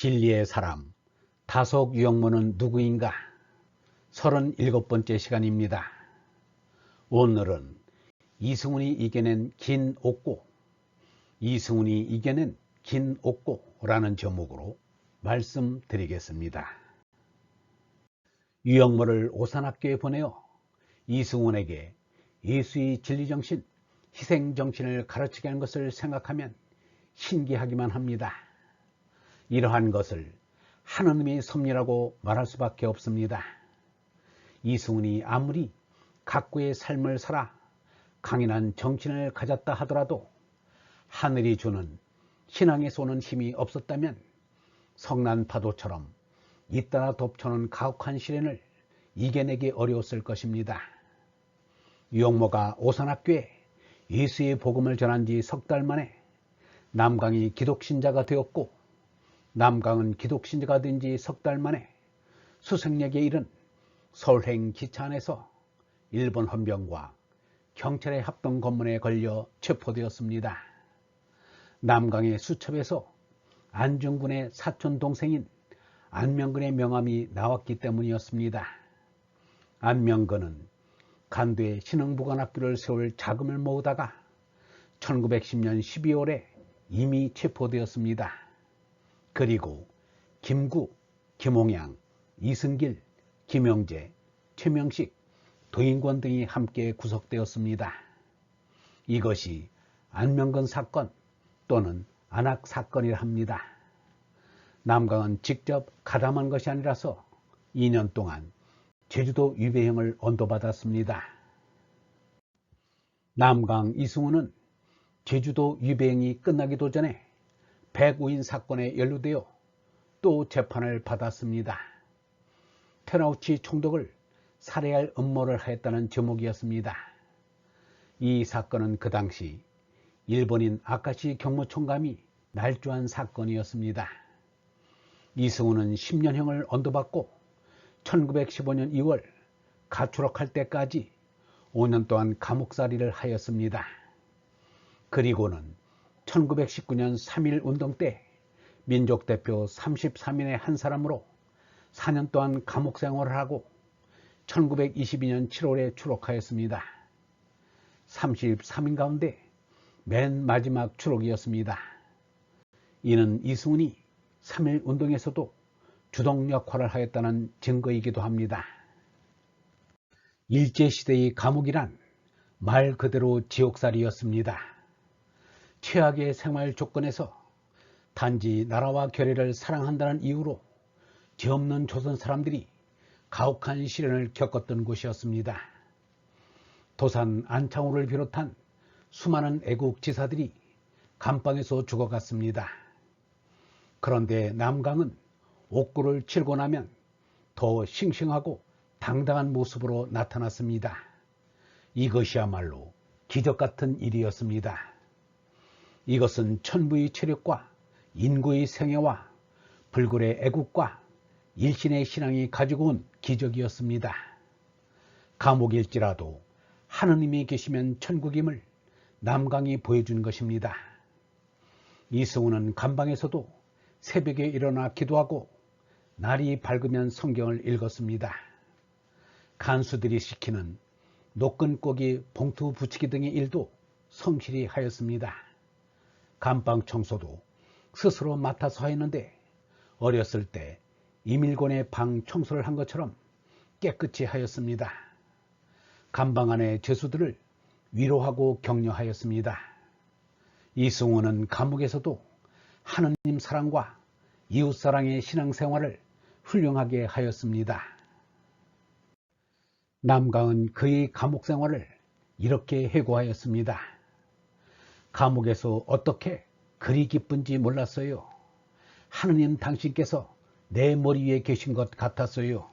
진리의 사람, 다속 유영모는 누구인가? 37번째 시간입니다. 오늘은 이승훈이 이겨낸 긴 옥고, 이승훈이 이겨낸 긴 옥고라는 제목으로 말씀드리겠습니다. 유영모를 오산학교에 보내어 이승훈에게 예수의 진리정신, 희생정신을 가르치게 한 것을 생각하면 신기하기만 합니다. 이러한 것을 하느님의 섭리라고 말할 수밖에 없습니다. 이승훈이 아무리 각고의 삶을 살아 강인한 정신을 가졌다 하더라도 하늘이 주는 신앙에서 오는 힘이 없었다면 성난 파도처럼 잇따라 덮쳐오는 가혹한 시련을 이겨내기 어려웠을 것입니다. 유영모가 오산학교에 예수의 복음을 전한 지 석 달 만에 남강이 기독신자가 되었고, 남강은 기독신자가 된 지 석 달 만에 수색역에 이른 서울행 기차 안에서 일본 헌병과 경찰의 합동 검문에 걸려 체포되었습니다. 남강의 수첩에서 안중근의 사촌 동생인 안명근의 명함이 나왔기 때문이었습니다. 안명근은 간도에 신흥보관학교를 세울 자금을 모으다가 1910년 12월에 이미 체포되었습니다. 그리고 김구, 김홍양, 이승길, 김영재, 최명식, 도인권 등이 함께 구속되었습니다. 이것이 안명근 사건 또는 안학 사건이라 합니다. 남강은 직접 가담한 것이 아니라서 2년 동안 제주도 유배형을 언도받았습니다. 남강 이승훈은 제주도 유배형이 끝나기도 전에 백오인 사건에 연루되어 또 재판을 받았습니다. 테라우치 총독을 살해할 음모를 하였다는 제목이었습니다. 이 사건은 그 당시 일본인 아카시 경무총감이 날조한 사건이었습니다. 이승훈은 10년형을 언도받고 1915년 2월 가출옥할 때까지 5년 동안 감옥살이를 하였습니다. 그리고는 1919년 3.1운동 때 민족대표 33인의 한 사람으로 4년 동안 감옥 생활을 하고 1922년 7월에 추록하였습니다. 33인 가운데 맨 마지막 추록이었습니다. 이는 이승훈이 3.1운동에서도 주동 역할을 하였다는 증거이기도 합니다. 일제시대의 감옥이란 말 그대로 지옥살이였습니다. 최악의 생활 조건에서 단지 나라와 결의를 사랑한다는 이유로 죄 없는 조선 사람들이 가혹한 시련을 겪었던 곳이었습니다. 도산 안창호를 비롯한 수많은 애국 지사들이 감방에서 죽어갔습니다. 그런데 남강은 옥고를 치르고 나면 더 싱싱하고 당당한 모습으로 나타났습니다. 이것이야말로 기적 같은 일이었습니다. 이것은 천부의 체력과 인구의 생애와 불굴의 애국과 일신의 신앙이 가지고 온 기적이었습니다. 감옥일지라도 하느님이 계시면 천국임을 남강이 보여준 것입니다. 이승훈은 감방에서도 새벽에 일어나 기도하고 날이 밝으면 성경을 읽었습니다. 간수들이 시키는 노끈 꼬기, 봉투 붙이기 등의 일도 성실히 하였습니다. 감방 청소도 스스로 맡아서 하였는데 어렸을 때 이밀곤의 방 청소를 한 것처럼 깨끗이 하였습니다. 감방 안의 죄수들을 위로하고 격려하였습니다. 이승훈은 감옥에서도 하느님 사랑과 이웃사랑의 신앙생활을 훌륭하게 하였습니다. 남강은 그의 감옥생활을 이렇게 회고하였습니다. 감옥에서 어떻게 그리 기쁜지 몰랐어요. 하느님 당신께서 내 머리 위에 계신 것 같았어요.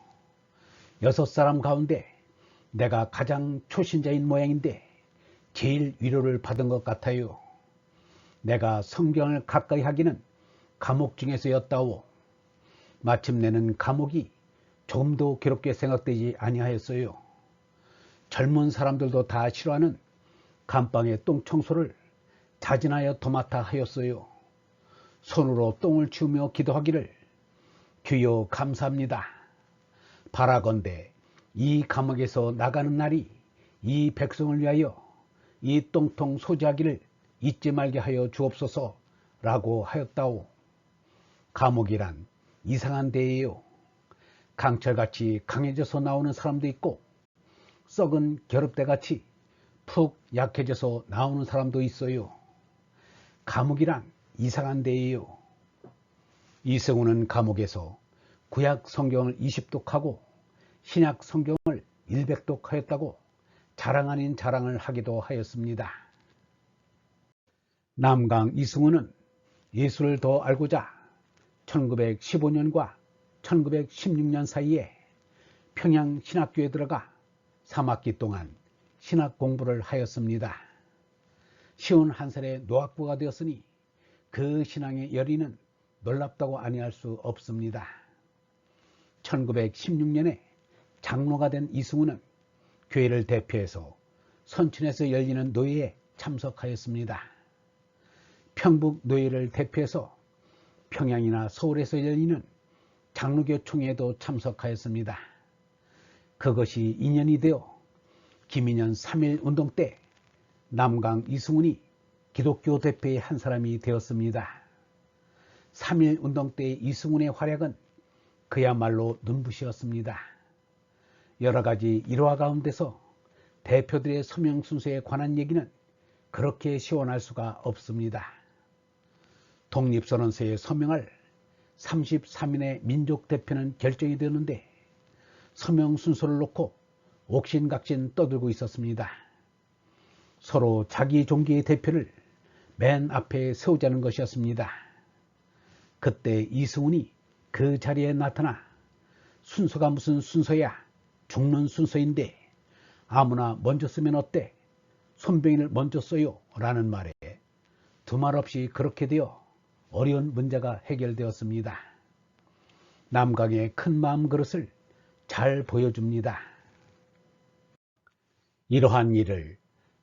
6사람 가운데 내가 가장 초신자인 모양인데 제일 위로를 받은 것 같아요. 내가 성경을 가까이 하기는 감옥 중에서였다오. 마침내는 감옥이 조금도 괴롭게 생각되지 아니하였어요. 젊은 사람들도 다 싫어하는 감방의 똥청소를 자진하여 도맡아 하였어요. 손으로 똥을 치우며 기도하기를 주여 감사합니다. 바라건대 이 감옥에서 나가는 날이 이 백성을 위하여 이 똥통 소지하기를 잊지 말게 하여 주옵소서 라고 하였다오. 감옥이란 이상한 데예요. 강철같이 강해져서 나오는 사람도 있고 썩은 겨릅대같이 푹 약해져서 나오는 사람도 있어요. 감옥이란 이상한 데예요. 이승우는 감옥에서 구약 성경을 20독하고 신약 성경을 100독하였다고 자랑 아닌 자랑을 하기도 하였습니다. 남강 이승우는 예수를 더 알고자 1915년과 1916년 사이에 평양 신학교에 들어가 3학기 동안 신학 공부를 하였습니다. 51살에 노학부가 되었으니 그 신앙의 열의는 놀랍다고 아니할 수 없습니다. 1916년에 장로가 된 이승우는 교회를 대표해서 선천에서 열리는 노예에 참석하였습니다. 평북 노예를 대표해서 평양이나 서울에서 열리는 장로교 총회에도 참석하였습니다. 그것이 인연이 되어 김인현 3.1 운동 때 남강 이승훈이 기독교 대표의 한 사람이 되었습니다. 3.1 운동 때의 이승훈의 활약은 그야말로 눈부시었습니다. 여러 가지 일화 가운데서 대표들의 서명 순서에 관한 얘기는 그렇게 시원할 수가 없습니다. 독립선언서에 서명할 33인의 민족 대표는 결정이 되는데 서명 순서를 놓고 옥신각신 떠들고 있었습니다. 서로 자기 종교의 대표를 맨 앞에 세우자는 것이었습니다. 그때 이승훈이 그 자리에 나타나 순서가 무슨 순서야, 죽는 순서인데 아무나 먼저 쓰면 어때? 손병이를 먼저 써요 라는 말에 두말 없이 그렇게 되어 어려운 문제가 해결되었습니다. 남강의 큰 마음 그릇을 잘 보여줍니다. 이러한 일을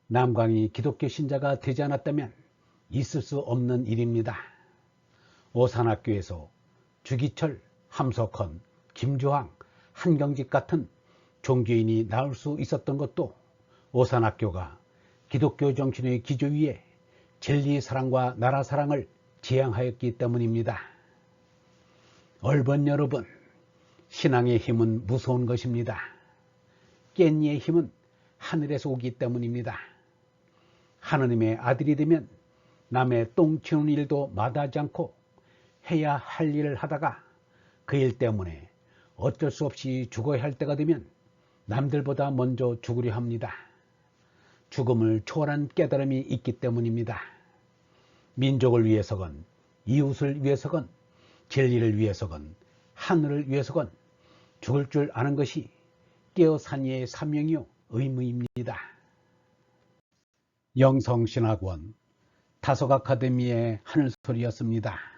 남강이 기독교 신자가 되지 않았다면 있을 수 없는 일입니다. 오산학교에서 주기철, 함석헌, 김주황, 한경직 같은 종교인이 나올 수 있었던 것도 오산학교가 기독교 정신의 기조 위에 진리 사랑과 나라 사랑을 지향하였기 때문입니다. 얼번 여러분, 신앙의 힘은 무서운 것입니다. 깻잎의 힘은 하늘에서 오기 때문입니다. 하느님의 아들이 되면 남의 똥 치우는 일도 마다하지 않고 해야 할 일을 하다가 그 일 때문에 어쩔 수 없이 죽어야 할 때가 되면 남들보다 먼저 죽으려 합니다. 죽음을 초월한 깨달음이 있기 때문입니다. 민족을 위해서건 이웃을 위해서건 진리를 위해서건 하늘을 위해서건 죽을 줄 아는 것이 깨어 산 이의 사명이요 의무입니다. 영성신학원 다속 아카데미의 하늘소리였습니다.